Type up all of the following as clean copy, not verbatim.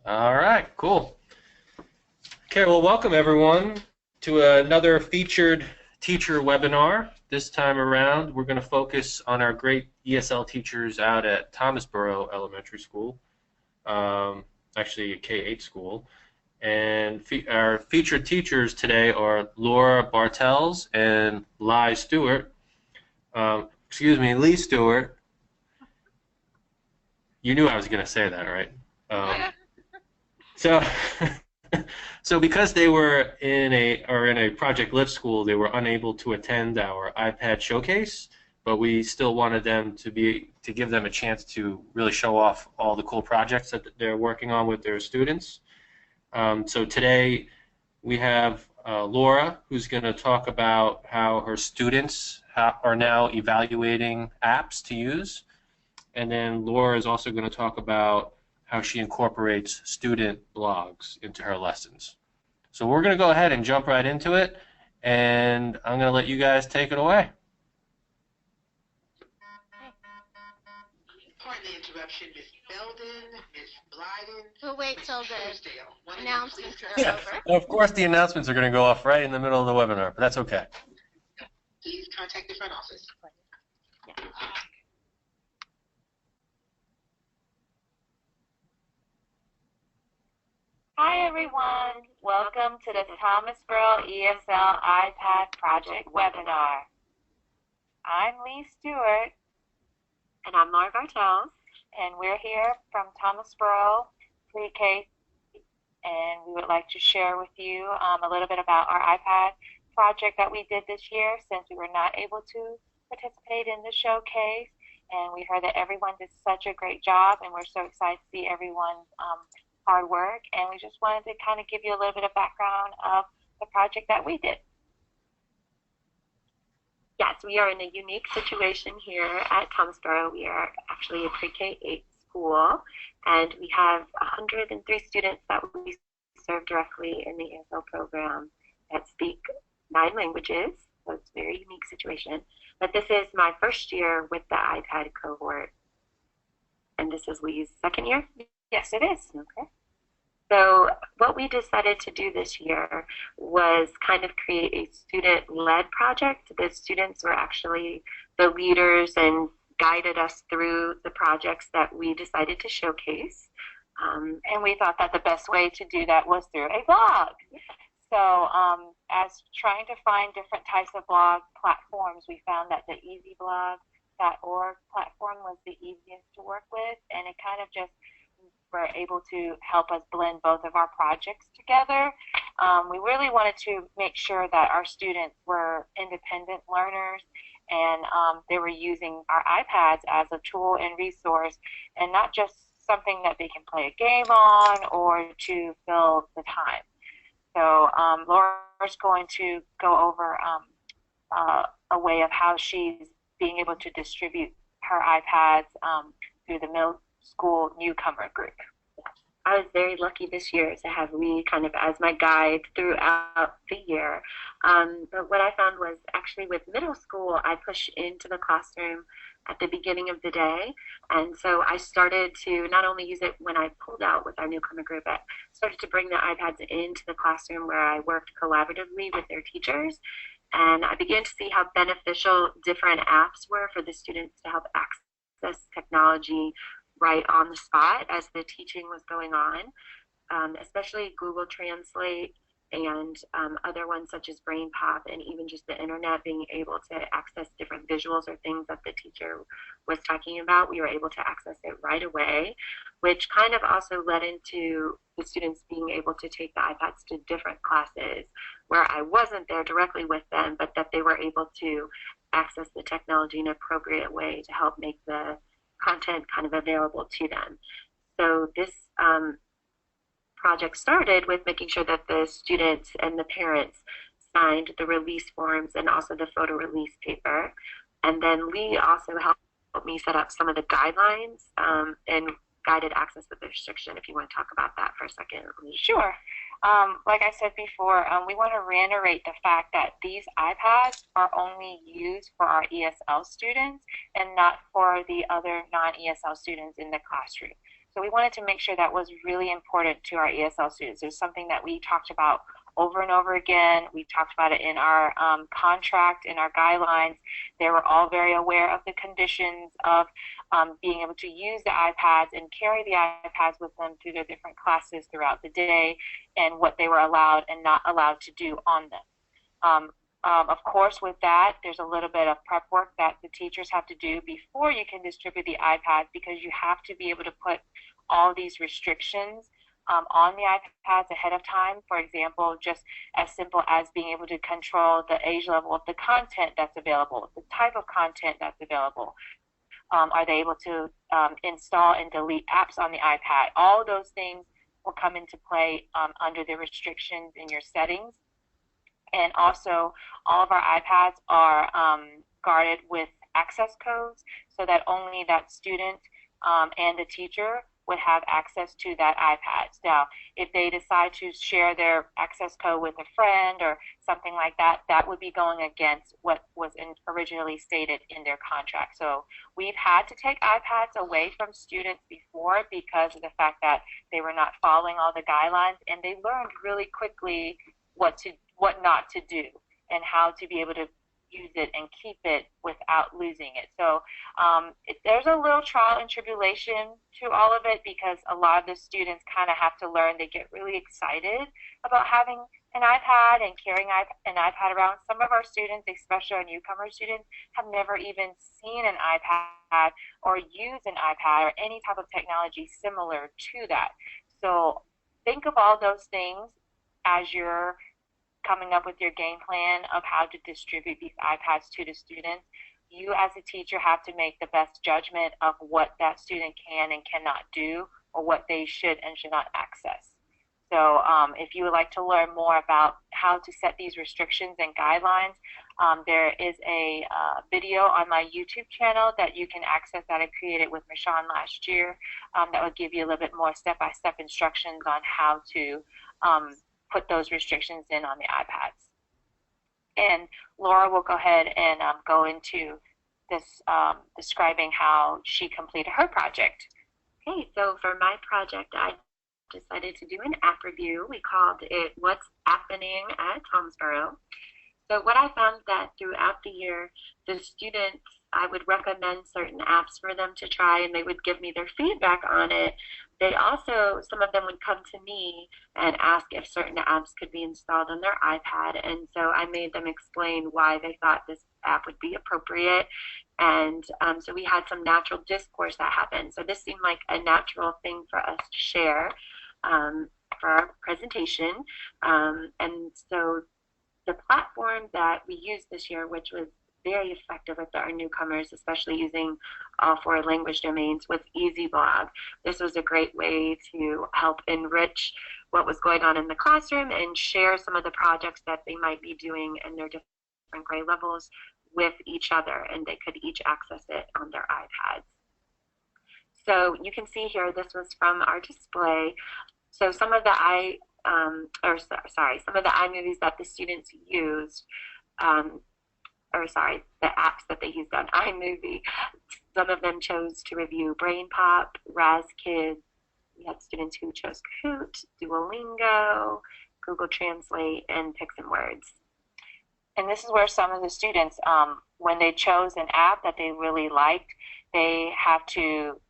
All right, cool. Okay, well, welcome everyone to another featured teacher webinar. This time around, we're going to focus on our great ESL teachers out at Thomasboro Elementary School, actually a K-8 school. And our featured teachers today are Laura Bartels and Lee Stewart. Lee Stewart. You knew I was going to say that, right? So, so because they were in a Project Lift school, they were unable to attend our iPad showcase, but we still wanted them to give them a chance to really show off all the cool projects that they're working on with their students. So today we have Laura, who's going to talk about how her students are now evaluating apps to use, and then Laura is also going to talk about how she incorporates student blogs into her lessons. So we're going to go ahead and jump right into it, and I'm going to let you guys take it away. Pardon the interruption, Miss Belden, Miss Blyden. We'll wait till the announcements are over. Of course, the announcements are going to go off right in the middle of the webinar, but that's okay. Please contact the front office. Hi everyone, welcome to the Thomasboro ESL iPad Project webinar. I'm Lee Stewart. And I'm Laura Bartels. And we're here from Thomasboro Pre-K, and we would like to share with you a little bit about our iPad project that we did this year, since we were not able to participate in the showcase. And we heard that everyone did such a great job, and we're so excited to see everyone's hard work, and we just wanted to kind of give you a little bit of background of the project that we did. Yes, we are in a unique situation here at Thomasboro. We are actually a pre-K-8 school, and we have 103 students that we serve directly in the ESL program that speak 9 languages, so it's a very unique situation. But this is my first year with the iPad cohort, and this is Lee's second year? Yes, it is. Okay. So what we decided to do this year was kind of create a student-led project. The students were actually the leaders and guided us through the projects that we decided to showcase. And we thought that the best way to do that was through a blog. So as trying to find different types of blog platforms, we found that the easyblog.org platform was the easiest to work with, and it kind of just were able to help us blend both of our projects together. We really wanted to make sure that our students were independent learners, and they were using our iPads as a tool and resource, and not just something that they can play a game on or to fill the time. So Laura's going to go over a way of how she's being able to distribute her iPads through the middle school newcomer group. I was very lucky this year to have Lee kind of as my guide throughout the year. But what I found was actually with middle school, I push into the classroom at the beginning of the day. And so I started to not only use it when I pulled out with our newcomer group, but started to bring the iPads into the classroom where I worked collaboratively with their teachers. And I began to see how beneficial different apps were for the students to help access technology right on the spot as the teaching was going on, especially Google Translate and other ones such as Brain Pop, and even just the internet, being able to access different visuals or things that the teacher was talking about. We were able to access it right away, which kind of also led into the students being able to take the iPads to different classes where I wasn't there directly with them, but that they were able to access the technology in an appropriate way to help make the content kind of available to them. So this project started with making sure that the students and the parents signed the release forms and also the photo release paper. And then Lee also helped me set up some of the guidelines and guided access with restriction, if you want to talk about that for a second, Lee. Sure. Like I said before, we want to reiterate the fact that these iPads are only used for our ESL students and not for the other non-ESL students in the classroom. So we wanted to make sure that was really important to our ESL students. It was something that we talked about over and over again. We talked about it in our contract, in our guidelines. They were all very aware of the conditions of being able to use the iPads and carry the iPads with them through their different classes throughout the day, and what they were allowed and not allowed to do on them. Of course, with that, there's a little bit of prep work that the teachers have to do before you can distribute the iPads, because you have to be able to put all these restrictions on the iPads ahead of time. For example, just as simple as being able to control the age level of the content that's available, the type of content that's available. Are they able to install and delete apps on the iPad? All those things will come into play under the restrictions in your settings. And also, all of our iPads are guarded with access codes, so that only that student and the teacher would have access to that iPad. Now, if they decide to share their access code with a friend or something like that, that would be going against what was originally stated in their contract. So we've had to take iPads away from students before because of the fact that they were not following all the guidelines, and they learned really quickly what not to do and how to be able to use it and keep it without losing it. So there's a little trial and tribulation to all of it, because a lot of the students kind of have to learn. They get really excited about having an iPad and carrying an iPad around. Some of our students, especially our newcomer students, have never even seen an iPad or used an iPad or any type of technology similar to that. So think of all those things as you're coming up with your game plan of how to distribute these iPads to the students. You as a teacher have to make the best judgment of what that student can and cannot do, or what they should and should not access. So if you would like to learn more about how to set these restrictions and guidelines, there is a video on my YouTube channel that you can access that I created with Michonne last year that will give you a little bit more step-by-step instructions on how to put those restrictions in on the iPads. And Laura will go ahead and go into this describing how she completed her project. Okay, so for my project, I decided to do an app review. We called it What's Happening at Thomasboro. So what I found that throughout the year, the students, I would recommend certain apps for them to try, and they would give me their feedback on it. They also, some of them would come to me and ask if certain apps could be installed on their iPad, and so I made them explain why they thought this app would be appropriate. And so we had some natural discourse that happened. So this seemed like a natural thing for us to share for our presentation. And so the platform that we used this year, which was very effective with our newcomers, especially using all 4 language domains, was EasyBlog. This was a great way to help enrich what was going on in the classroom and share some of the projects that they might be doing in their different grade levels with each other, and they could each access it on their iPads. So you can see here, this was from our display. So some of the some of the iMovies that the students used, the apps that they used on iMovie, some of them chose to review Brain Pop, Raz Kids. We had students who chose Kahoot, Duolingo, Google Translate, and Picks and Words. And this is where some of the students, when they chose an app that they really liked, they have to,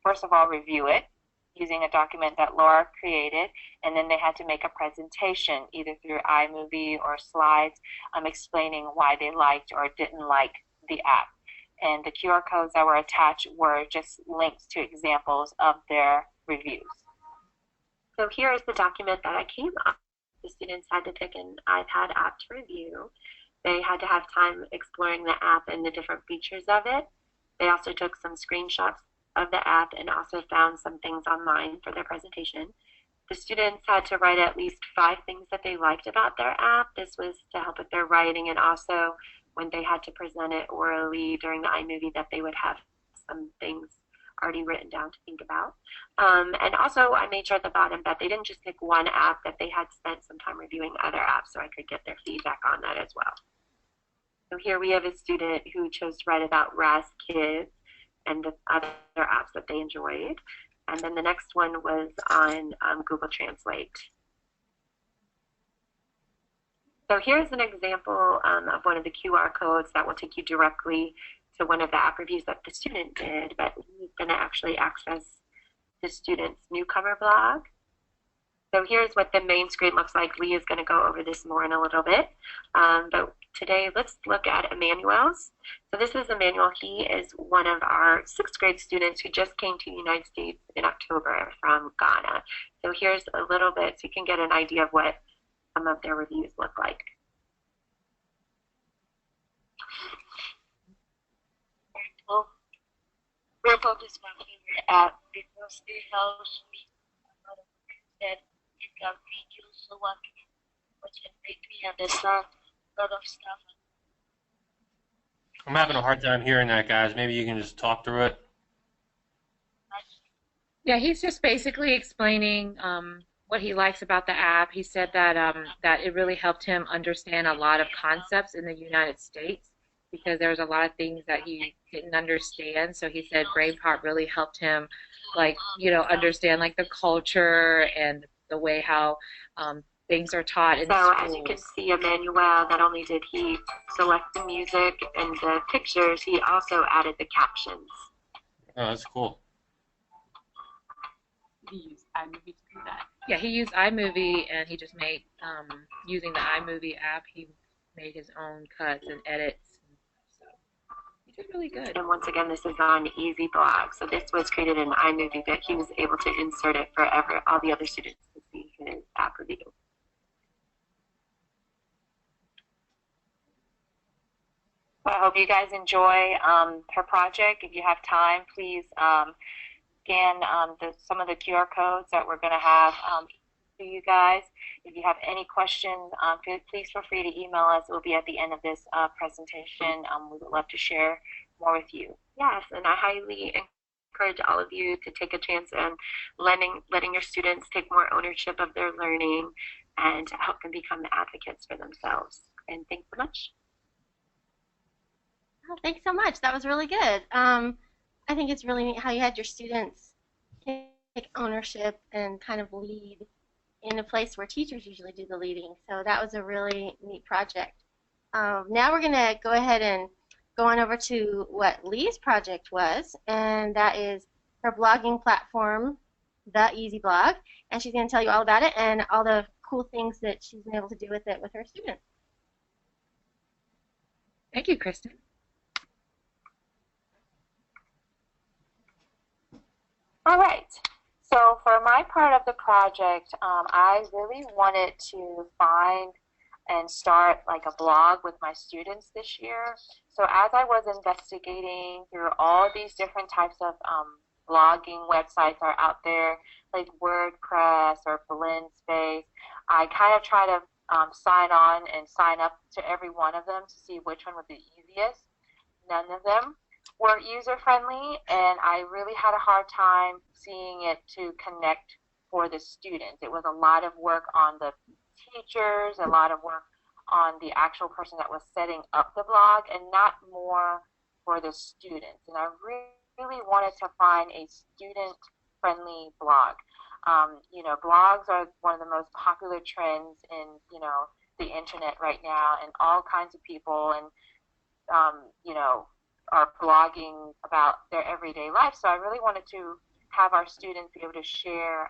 first of all, review it using a document that Laura created, and then they had to make a presentation either through iMovie or slides explaining why they liked or didn't like the app. And the QR codes that were attached were just links to examples of their reviews. So here is the document that I came up. The students had to pick an iPad app to review. They had to have time exploring the app and the different features of it. They also took some screenshots of the app and also found some things online for their presentation. The students had to write at least 5 things that they liked about their app. This was to help with their writing, and also when they had to present it orally during the iMovie, that they would have some things already written down to think about. And also I made sure at the bottom that they didn't just pick one app, that they had spent some time reviewing other apps so I could get their feedback on that as well. So here we have a student who chose to write about Raz Kids and the other apps that they enjoyed. And then the next one was on Google Translate. So here's an example of one of the QR codes that will take you directly to one of the app reviews that the student did, but he's going to actually access the student's newcomer blog. So here's what the main screen looks like. Lee is going to go over this more in a little bit. But today, let's look at Emmanuel's. So this is Emmanuel. He is one of our 6th grade students who just came to the United States in October from Ghana. So here's a little bit so you can get an idea of what some of their reviews look like. Report is my favorite app because it helps me that it got videos so I can watch and make me understand a lot of stuff. I'm having a hard time hearing that, guys. Maybe you can just talk through it. Yeah, he's just basically explaining what he likes about the app. He said that that it really helped him understand a lot of concepts in the United States because there's a lot of things that he didn't understand. So he said Braveheart really helped him, like, understand like the culture and the way how things are taught in schools. So as you can see, Emmanuel, not only did he select the music and the pictures, he also added the captions. Oh, that's cool. He used iMovie to do that. Yeah, he used iMovie, and he just made, using the iMovie app, he made his own cuts and edits. So he did really good. And once again, this is on Easy Blog. So this was created in iMovie, but he was able to insert it for all the other students to see his app review. I hope you guys enjoy her project. If you have time, please scan some of the QR codes that we're going to have to you guys. If you have any questions, please feel free to email us. It will be at the end of this presentation. We would love to share more with you. Yes, and I highly encourage all of you to take a chance and letting your students take more ownership of their learning and help them become advocates for themselves. And thanks so much. Oh, thanks so much. That was really good. I think it's really neat how you had your students take ownership and kind of lead in a place where teachers usually do the leading. So that was a really neat project. Now we're going to go ahead and go on over to what Lee's project was, and that is her blogging platform, The Easy Blog, and she's going to tell you all about it and all the cool things that she's been able to do with it with her students. Thank you, Kristen. All right. So for my part of the project, I really wanted to find and start like a blog with my students this year. So as I was investigating through all these different types of blogging websites are out there, like WordPress or BlendSpace, I kind of try to sign on and sign up to every one of them to see which one would be easiest. None of them were user-friendly, and I really had a hard time seeing it to connect for the students. It was a lot of work on the teachers, a lot of work on the actual person that was setting up the blog, and not more for the students. And I really wanted to find a student-friendly blog. Blogs are one of the most popular trends in, the internet right now, and all kinds of people and, are blogging about their everyday life. So I really wanted to have our students be able to share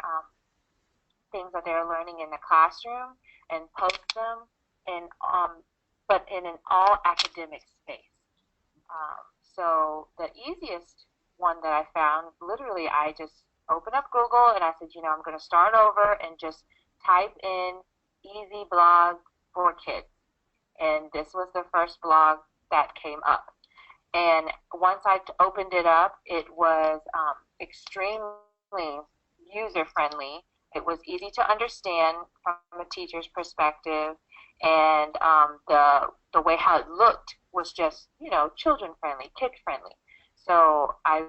things that they're learning in the classroom and post them, but in an all academic space. So the easiest one that I found, literally I just opened up Google and I said, I'm going to start over and just type in Easy Blog for Kids. And this was the first blog that came up. And once I opened it up, it was extremely user-friendly. It was easy to understand from a teacher's perspective, and the way how it looked was just, children-friendly, kid-friendly. So I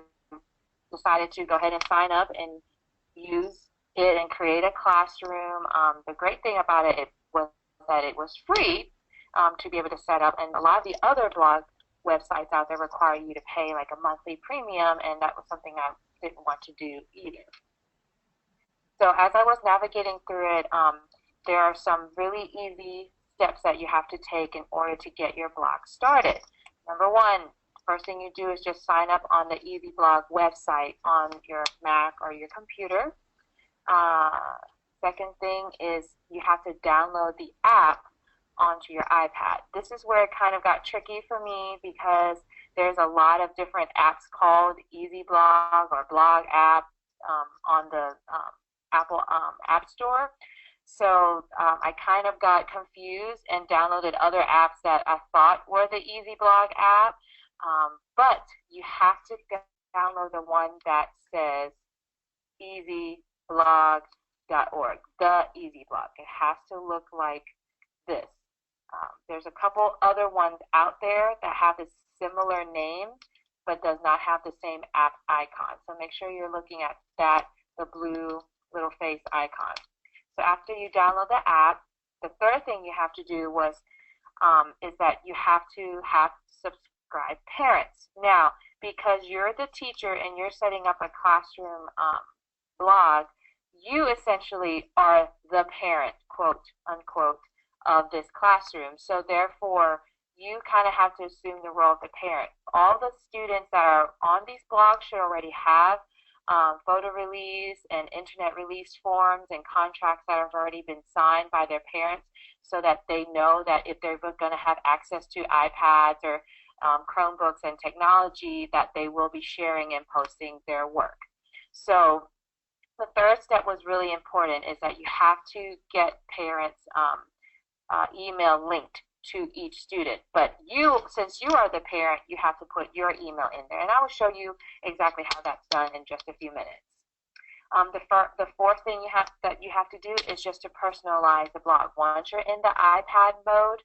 decided to go ahead and sign up and use it and create a classroom. The great thing about it was that it was free to be able to set up, and a lot of the other blog websites out there require you to pay like a monthly premium, and that was something I didn't want to do either. So as I was navigating through it, there are some really easy steps that you have to take in order to get your blog started. Number one, first thing you do is just sign up on the EasyBlog website on your Mac or your computer. Second thing is you have to download the app onto your iPad. This is where it kind of got tricky for me because there's a lot of different apps called EasyBlog or Blog app on the Apple App Store. So I kind of got confused and downloaded other apps that I thought were the EasyBlog app, but you have to download the one that says easyblog.org, the EasyBlog. It has to look like this. There's a couple other ones out there that have a similar name, but does not have the same app icon. So make sure you're looking at that, the blue little face icon. So after you download the app, the third thing you have to do is that you have to have subscribed parents. Now, because you're the teacher and you're setting up a classroom blog, you essentially are the parent, quote unquote, of this classroom. So therefore, you kind of have to assume the role of the parent. All the students that are on these blogs should already have photo release and internet release forms and contracts that have already been signed by their parents so that they know that if they're going to have access to iPads or Chromebooks and technology, that they will be sharing and posting their work. So the third step was really important, is that you have to get parents' email linked to each student. But you, since you are the parent, you have to put your email in there. And I will show you exactly how that's done in just a few minutes. The fourth thing you have to do is just to personalize the blog. Once you're in the iPad mode,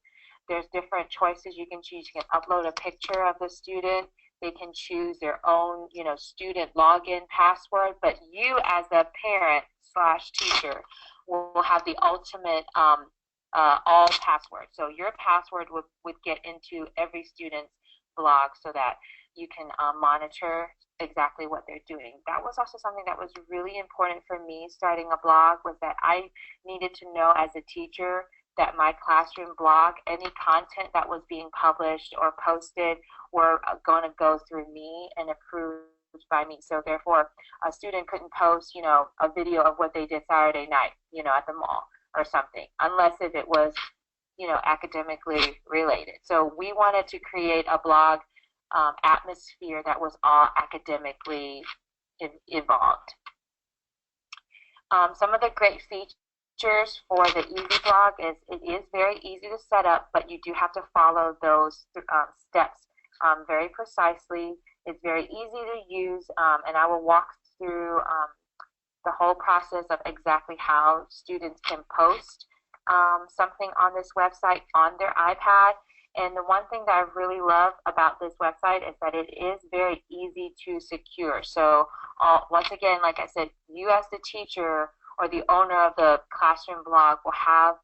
there's different choices you can choose. You can upload a picture of the student. They can choose their own, student login password. But you, as the parent / teacher, will have the ultimate all passwords. So your password would get into every student's blog so that you can monitor exactly what they're doing. That was also something that was really important for me starting a blog, was that I needed to know as a teacher that my classroom blog, any content that was being published or posted, were going to go through me and approved by me. So therefore, a student couldn't post, a video of what they did Saturday night, at the mall or something, unless if it was, academically related. So we wanted to create a blog atmosphere that was all academically involved. Some of the great features for the EasyBlog is it is very easy to set up, but you do have to follow those steps very precisely. It's very easy to use, and I will walk through the whole process of exactly how students can post something on this website on their iPad. And the one thing that I really love about this website is that it is very easy to secure. So once again, like I said, you as the teacher or the owner of the classroom blog will have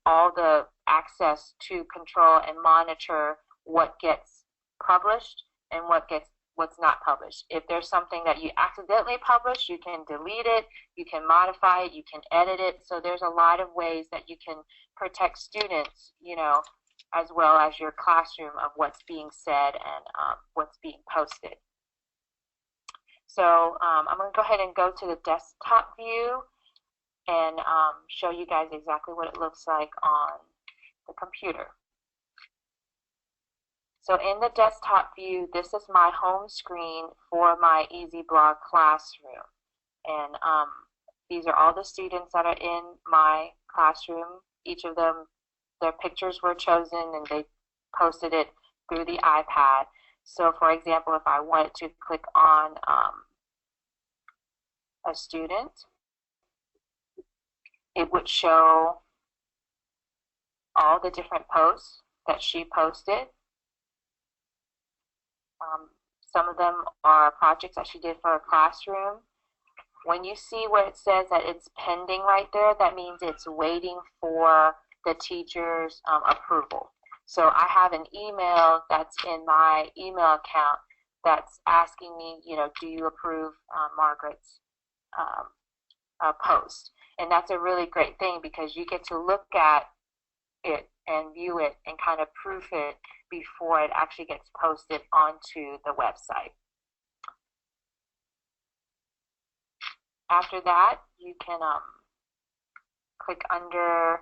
all the access to control and monitor what gets published and what's not published. If there's something that you accidentally publish, you can delete it, you can modify it, you can edit it. So there's a lot of ways that you can protect students, as well as your classroom, of what's being said and what's being posted. So I'm going to go ahead and go to the desktop view and show you guys exactly what it looks like on the computer. So in the desktop view, this is my home screen for my EasyBlog classroom. And these are all the students that are in my classroom. Each of them, their pictures were chosen and they posted it through the iPad. So for example, if I wanted to click on a student, it would show all the different posts that she posted. Some of them are projects that she did for her classroom. When you see where it says that it's pending right there, that means it's waiting for the teacher's approval. So I have an email that's in my email account that's asking me, do you approve Margaret's post? And that's a really great thing because you get to look at it and view it and kind of proof it before it actually gets posted onto the website. After that, you can click under,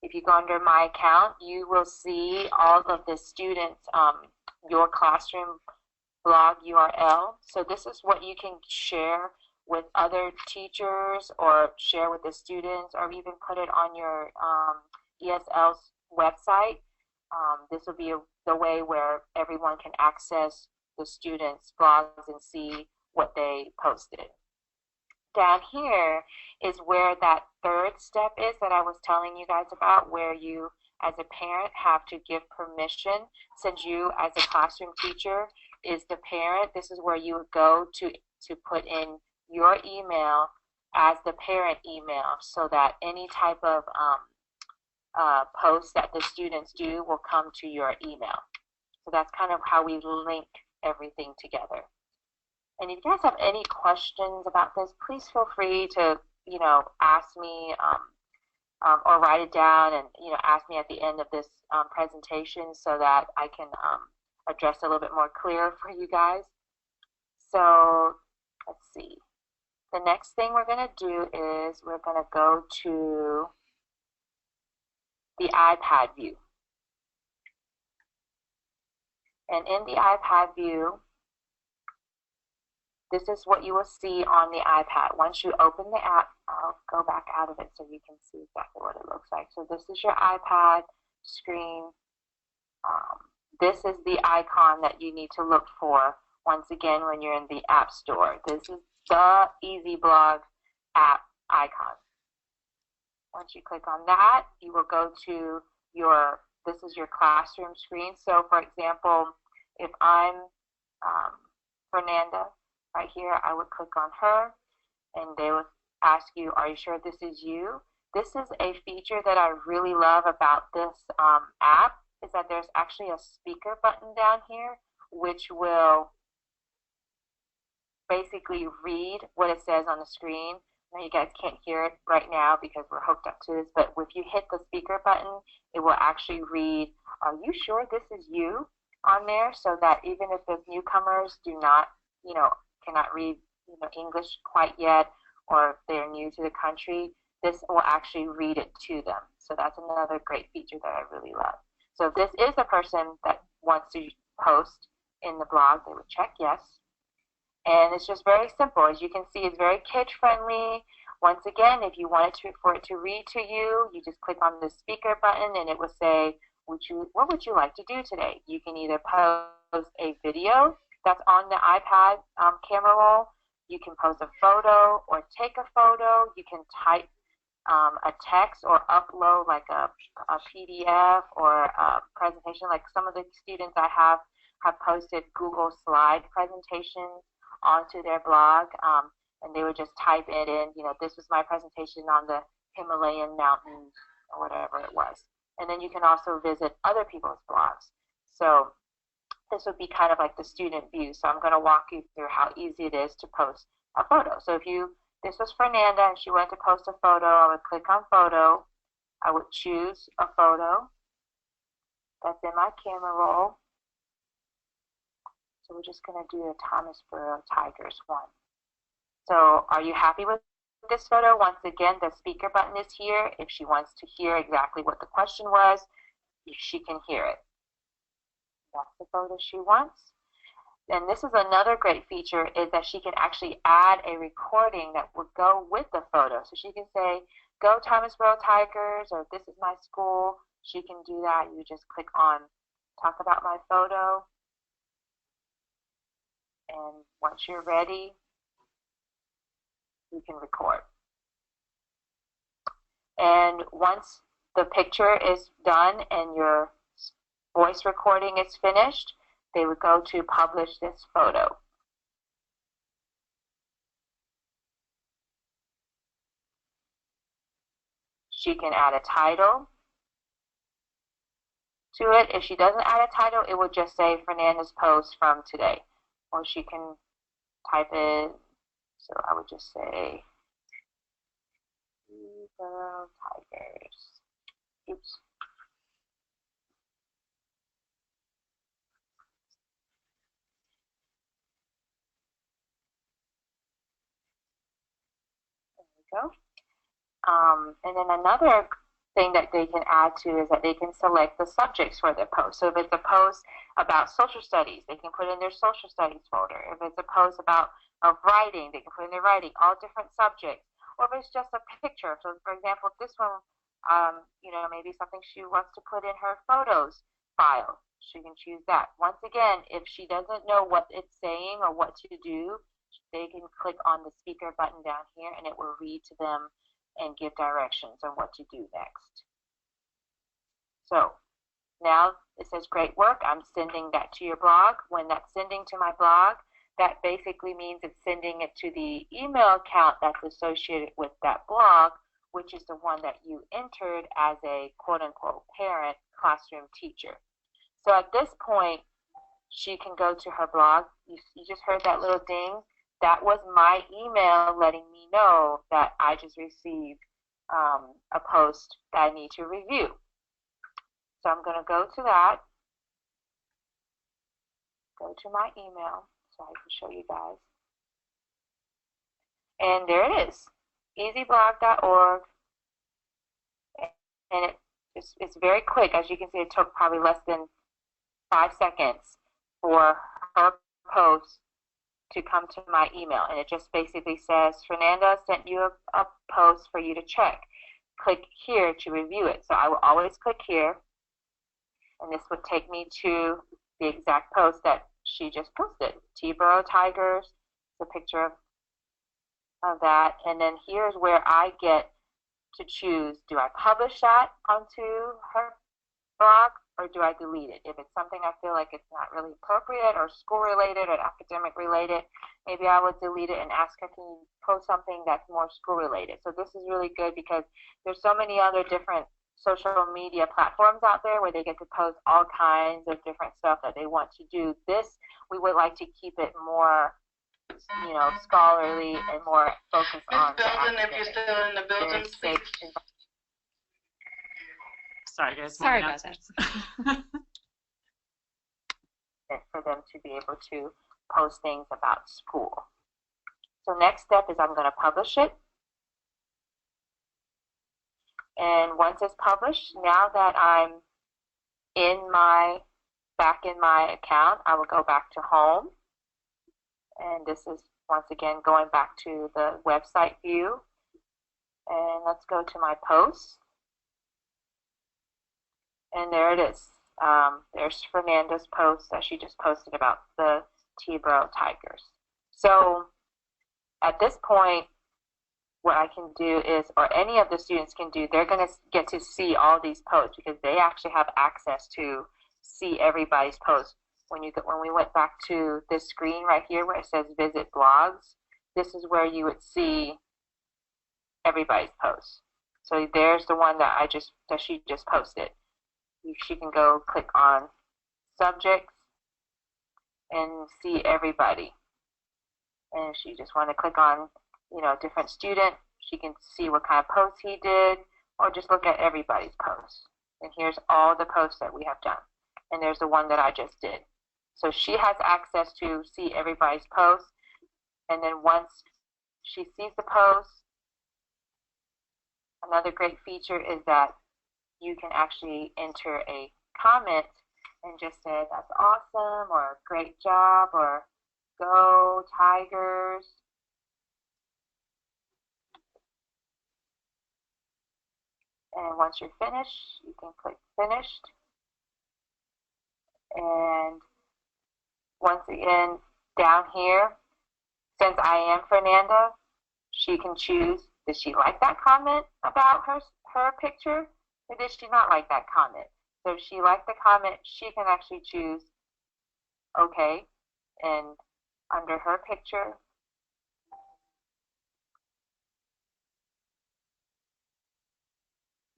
if you go under My Account, you will see all of the students' Your Classroom blog URL. So this is what you can share with other teachers or share with the students or even put it on your ESL's website. This will be the way where everyone can access the students' blogs and see what they posted. Down here is where that third step is that I was telling you guys about, where you as a parent have to give permission. Since you as a classroom teacher is the parent, this is where you would go to put in your email as the parent email so that any type of post that the students do will come to your email. So that's kind of how we link everything together. And if you guys have any questions about this, please feel free to, ask me or write it down and, ask me at the end of this presentation so that I can address it a little bit more clear for you guys. So let's see. The next thing we're going to do is we're going to go to the iPad view. And in the iPad view, this is what you will see on the iPad. Once you open the app, I'll go back out of it so you can see exactly what it looks like. So this is your iPad screen. This is the icon that you need to look for once again when you're in the App Store. This is the Easy Blog app icon. Once you click on that, you will go to this is your classroom screen. So for example, if I'm Fernanda, right here, I would click on her and they would ask you, are you sure this is you? This is a feature that I really love about this app, is that there's actually a speaker button down here which will basically read what it says on the screen. Now you guys can't hear it right now because we're hooked up to this, but if you hit the speaker button, it will actually read, are you sure this is you, on there, so that even if the newcomers do not, cannot read English quite yet, or if they're new to the country, this will actually read it to them. So that's another great feature that I really love. So if this is a person that wants to post in the blog, they would check yes. And it's just very simple. As you can see, it's very kid-friendly. Once again, if you wanted for it to read to you, you just click on the speaker button and it will say, what would you like to do today? You can either post a video that's on the iPad camera roll. You can post a photo or take a photo. You can type a text or upload like a PDF or a presentation. Like some of the students I have posted Google slide presentations onto their blog, and they would just type it in, this was my presentation on the Himalayan mountains or whatever it was. And then you can also visit other people's blogs. So this would be kind of like the student view. So I'm going to walk you through how easy it is to post a photo. So if this was Fernanda and she wanted to post a photo, I would click on photo. I would choose a photo that's in my camera roll. So we're just going to do the Thomasboro Tigers one. So are you happy with this photo? Once again, the speaker button is here. If she wants to hear exactly what the question was, she can hear it. That's the photo she wants. And this is another great feature, is that she can actually add a recording that would go with the photo. So she can say, go Thomasboro Tigers, or this is my school. She can do that. You just click on talk about my photo. And once you're ready, you can record. And once the picture is done and your voice recording is finished, they would go to publish this photo. She can add a title to it. If she doesn't add a title, it will just say Fernanda's post from today. or she can type in, so I would just say, Thomasboro Tigers. Oops. There we go. And then another thing that they can add to is that they can select the subjects for their post. So if it's a post about social studies, they can put in their social studies folder. If it's a post about writing, they can put in their writing, all different subjects. Or if it's just a picture. So for example, this one, maybe something she wants to put in her photos file. She can choose that. Once again, if she doesn't know what it's saying or what to do, they can click on the speaker button down here and it will read to them and give directions on what to do next. So now it says great work. I'm sending that to your blog. When that's sending to my blog, that basically means it's sending it to the email account that's associated with that blog, which is the one that you entered as a quote-unquote parent classroom teacher. So at this point, she can go to her blog. You just heard that little ding. That was my email letting me know that I just received a post that I need to review. So I'm going to go to that, go to my email so I can show you guys. And there it is, easyblog.org. And it's very quick. As you can see, it took probably less than 5 seconds for her post to come to my email, and it just basically says, Fernanda sent you a post for you to check. Click here to review it. So I will always click here, and this would take me to the exact post that she just posted. Thomasboro Tigers, the picture of that, and then here's where I get to choose, do I publish that onto her blog or do I delete it? If it's something I feel like it's not really appropriate or school related or academic related, maybe I would delete it and ask her, can you post something that's more school related? So this is really good because there's so many other different social media platforms out there where they get to post all kinds of different stuff that they want to do. This, we would like to keep it more, scholarly and more focused on the Belden, if academic. you're still in the building, please. Sorry, guys. Sorry about that. For them to be able to post things about school. So next step is I'm going to publish it. And once it's published, now that I'm back in my account, I will go back to home. And this is once again going back to the website view. And let's go to my posts. And there it is. There's Fernanda's post that she just posted about the Thomasboro Tigers. So at this point, what I can do is, or any of the students can do, they're going to get to see all these posts because they actually have access to see everybody's posts. When we went back to this screen right here where it says visit blogs, this is where you would see everybody's posts. So there's the one that she just posted. She can go click on subjects and see everybody. And if she just want to click on, different student, she can see what kind of posts he did, or just look at everybody's posts. And here's all the posts that we have done. And there's the one that I just did. So she has access to see everybody's posts. And then once she sees the post, another great feature is that you can actually enter a comment and just say, that's awesome, or great job, or go Tigers. And once you're finished, you can click finished. And once again, down here, since I am Fernanda, she can choose, did she like that comment about her picture? Or did she not like that comment? So if she liked the comment, she can actually choose OK. And under her picture,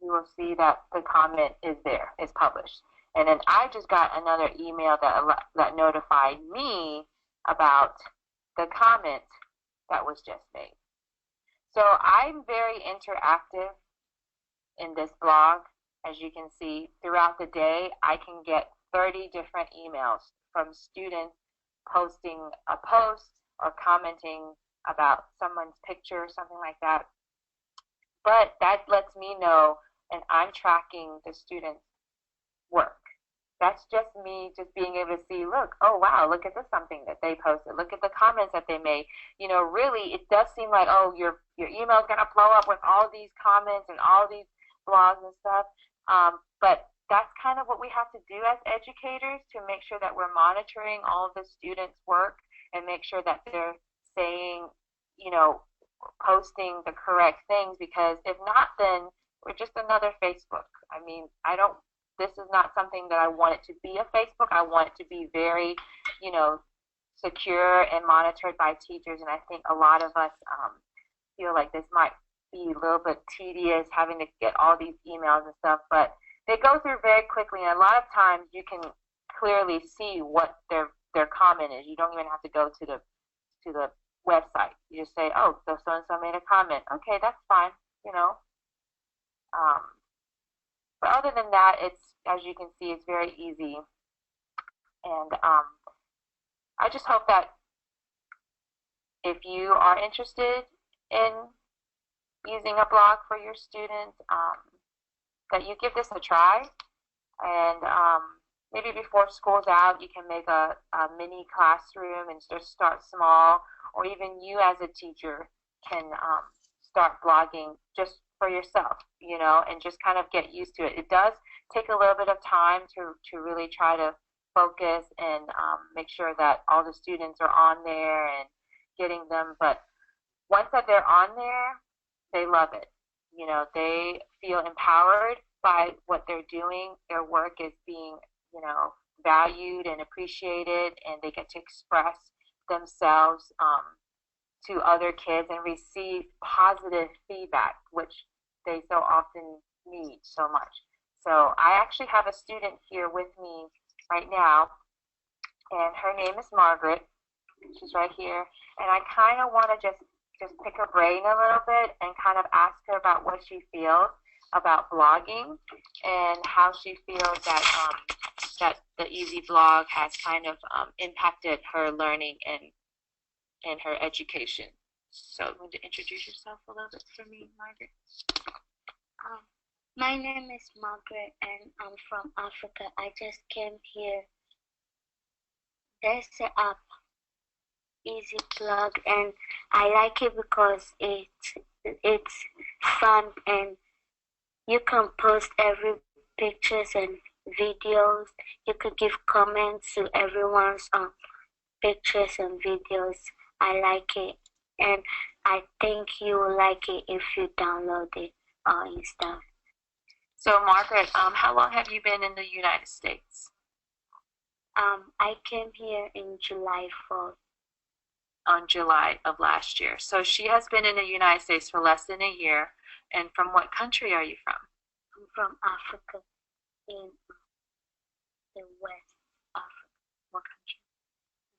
you will see that the comment is there, is published. And then I just got another email that notified me about the comment that was just made. So I'm very interactive in this blog. As you can see, throughout the day, I can get 30 different emails from students posting a post or commenting about someone's picture or something like that. But that lets me know, and I'm tracking the students' work. That's just me just being able to see, look, oh wow, look at this something that they posted. Look at the comments that they made. You know, really, it does seem like, oh, your email is gonna blow up with all these comments and all these blogs and stuff. But that's kind of what we have to do as educators to make sure that we're monitoring all of the students' work and make sure that they're saying, you know, posting the correct things, because if not, then we're just another Facebook. I mean, this is not something that I want it to be a Facebook. I want it to be very, you know, secure and monitored by teachers. And I think a lot of us feel like this might be a little bit tedious, having to get all these emails and stuff, but they go through very quickly. And a lot of times you can clearly see what their comment is. You don't even have to go to the website. You just say, oh, so and so made a comment. Okay, that's fine, you know. But other than that, it's, as you can see, it's very easy. And I just hope that if you are interested in using a blog for your students, that you give this a try. And maybe before school's out, you can make a mini classroom and just start small, or even you as a teacher can start blogging just for yourself, you know, and just kind of get used to it. It does take a little bit of time to really try to focus and make sure that all the students are on there and getting them. But once that they're on there, they love it. You know, they feel empowered by what they're doing. Their work is being, you know, valued and appreciated, and they get to express themselves to other kids and receive positive feedback, which they so often need so much. So I actually have a student here with me right now, and her name is Margaret. She's right here, and I kind of want to just pick her brain a little bit and kind of ask her about what she feels about blogging and how she feels that that the Easy Blog has kind of impacted her learning and her education. So, you want to introduce yourself a little bit for me, Margaret? My name is Margaret, and I'm from Africa. I just came here. There's an app, Easy Blog, and I like it because it's fun, and you can post every pictures and videos. You could give comments to everyone's pictures and videos. I like it, and I think you will like it if you download it and stuff. So, Margaret, how long have you been in the United States? I came here in July 4th. On July of last year. So she has been in the United States for less than a year. And from what country are you from? I'm from Africa, in the West Africa. What country?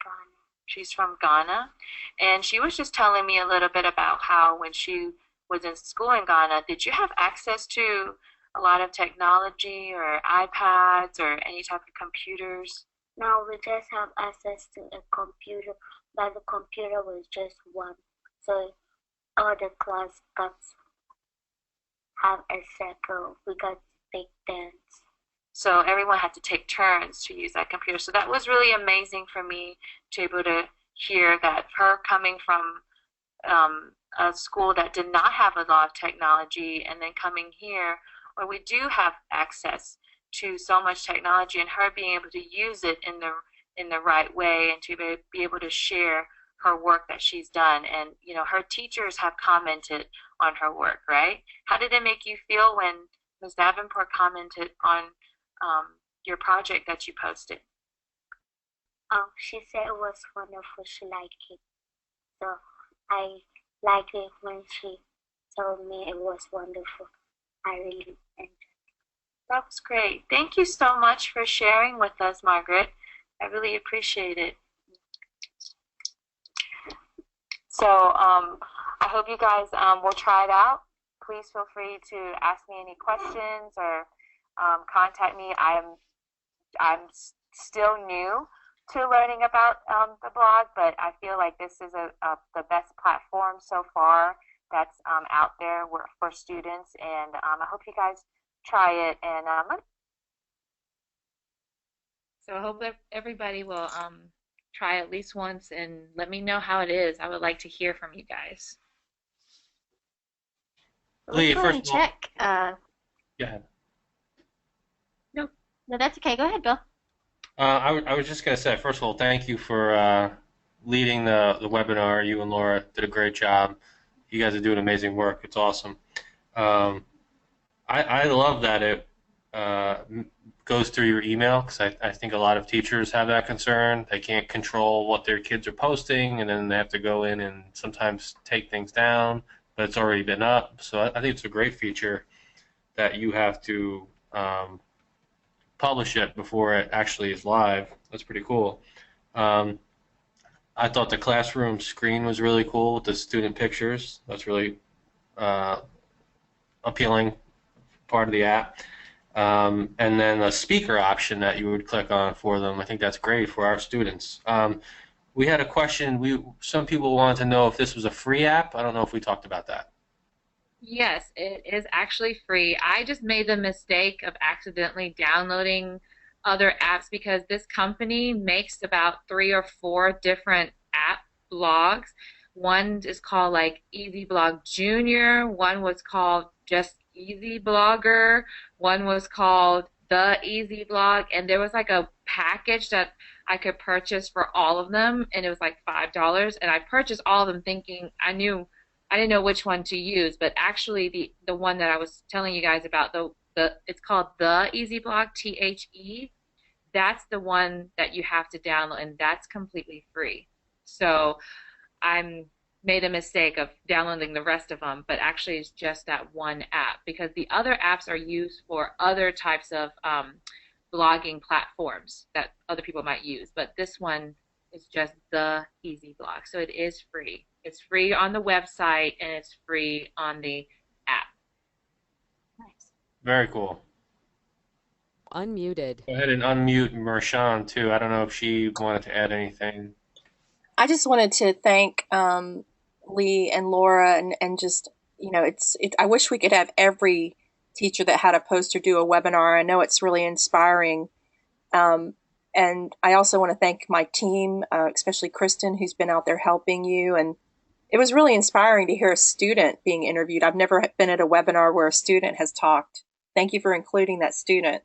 Ghana. She's from Ghana. And she was just telling me a little bit about how when she was in school in Ghana, did you have access to a lot of technology or iPads or any type of computers? Now we just have access to a computer, but the computer was just one. So all the class got have a circle. We got big turns. So everyone had to take turns to use that computer. So that was really amazing for me to be able to hear that, her coming from a school that did not have a lot of technology, and then coming here where we do have access to so much technology, and her being able to use it in the right way and to be able to share her work that she's done. And you know, her teachers have commented on her work, right? How did it make you feel when Ms. Davenport commented on your project that you posted? She said it was wonderful. She liked it. So I liked it when she told me it was wonderful. I really enjoyed it. That was great. Thank you so much for sharing with us, Margaret. I really appreciate it. So I hope you guys will try it out. Please feel free to ask me any questions or contact me. I'm still new to learning about the blog, but I feel like this is the best platform so far that's out there for students, and I hope you guys try it. And So I hope that everybody will try at least once and let me know how it is. I would like to hear from you guys. Lee, Let's go ahead first and of all, check. go ahead. No, that's okay. Go ahead, Bill. I was just going to say, first of all, thank you for leading the webinar. You and Laura did a great job. You guys are doing amazing work. It's awesome. I love that it goes through your email, because I think a lot of teachers have that concern. They can't control what their kids are posting, and then they have to go in and sometimes take things down, but it's already been up. So I think it's a great feature that you have to publish it before it actually is live. That's pretty cool. I thought the classroom screen was really cool with the student pictures. That's really appealing part of the app. And then a speaker option that you would click on for them. I think that's great for our students. We had a question. Some people wanted to know if this was a free app. I don't know if we talked about that. Yes, it is actually free. I just made the mistake of accidentally downloading other apps because this company makes about 3 or 4 different app blogs. One is called like Easy Blog Junior, one was called just Easy Blogger, one was called The Easy Blog, and there was like a package that I could purchase for all of them, and it was like $5, and I purchased all of them thinking I didn't know which one to use, but actually the one that I was telling you guys about, it's called The Easy Blog, THE. That's the one that you have to download, and that's completely free. So I made a mistake of downloading the rest of them, but actually it's just that one app, because the other apps are used for other types of blogging platforms that other people might use, but this one is just The Easy Blog. So it is free. It's free on the website, and it's free on the app. Nice. Very cool. Unmuted. Go ahead and unmute Mershawn, too. I don't know if she wanted to add anything. I just wanted to thank Lee and Laura, and just, I wish we could have every teacher that had a poster do a webinar. I know it's really inspiring. And I also want to thank my team, especially Kristen, who's been out there helping you. And it was really inspiring to hear a student being interviewed. I've never been at a webinar where a student has talked. Thank you for including that student.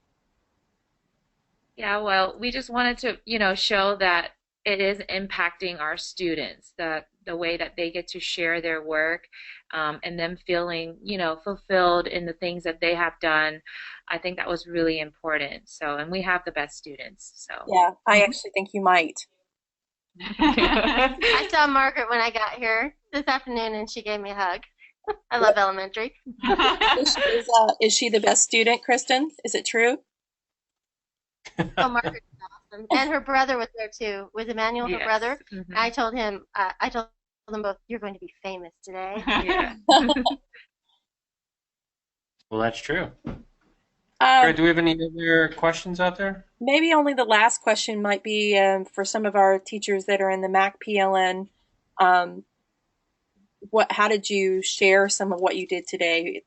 Yeah, well, we just wanted to, show that it is impacting our students, the way that they get to share their work, and them feeling, fulfilled in the things that they have done. I think that was really important. So, and we have the best students. So Yeah, I actually think you might. I saw Margaret when I got here this afternoon, and she gave me a hug. I love elementary. Is she the best student, Kristen? Is it true? Oh, Margaret's awesome. And her brother was there too. Was Emmanuel her yes. brother? Mhm. I told them both, you're going to be famous today. Yeah. Well, that's true. Great. Do we have any other questions out there? Maybe only the last question might be for some of our teachers that are in the MAC PLN. How did you share some of what you did today?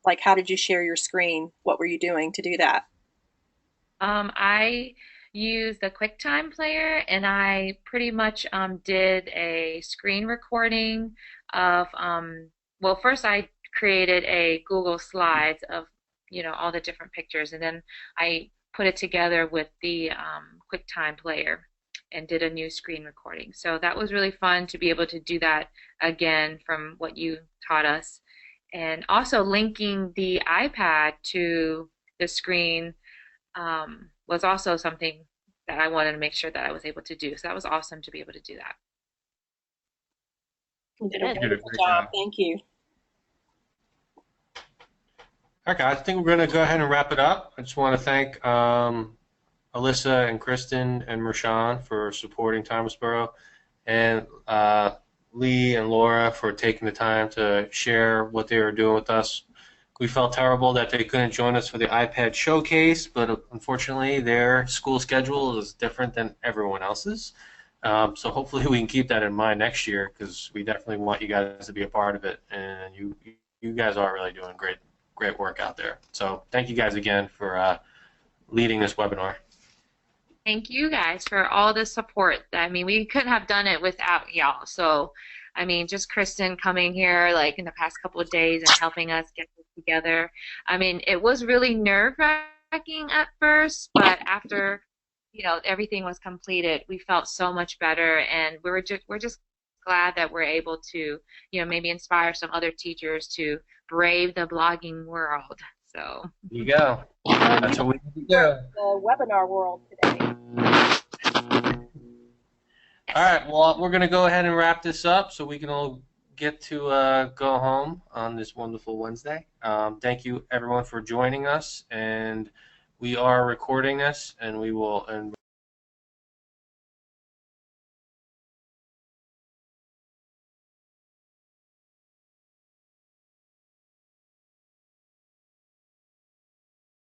Like, how did you share your screen? What were you doing to do that? I used the QuickTime player, and I pretty much did a screen recording of, well, first I created a Google Slides of, all the different pictures, and then I put it together with the QuickTime player and did a new screen recording. So that was really fun to be able to do that again from what you taught us. And also linking the iPad to the screen was also something that I wanted to make sure that I was able to do. So that was awesome to be able to do that. You did a wonderful job. Thank you. All right, guys, I think we're going to go ahead and wrap it up. I just want to thank Alyssa and Kristen and Mershawn for supporting Thomasboro. And Lee and Laura for taking the time to share what they were doing with us. We felt terrible that they couldn't join us for the iPad showcase, but unfortunately their school schedule is different than everyone else's. So hopefully we can keep that in mind next year, because we definitely want you guys to be a part of it, and you guys are really doing great work out there. So thank you guys again for leading this webinar. Thank you guys for all the support. I mean, we couldn't have done it without y'all. So, I mean, just Kristen coming here like in the past couple of days and helping us get this together. I mean, it was really nerve-wracking at first, but after, everything was completed, we felt so much better, and we're just glad that we're able to, maybe inspire some other teachers to brave the blogging world. So There you go. That's what we need to do. The webinar world today. All right, well, we're going to go ahead and wrap this up so we can all get to go home on this wonderful Wednesday. Thank you, everyone, for joining us, and we are recording this, and we will.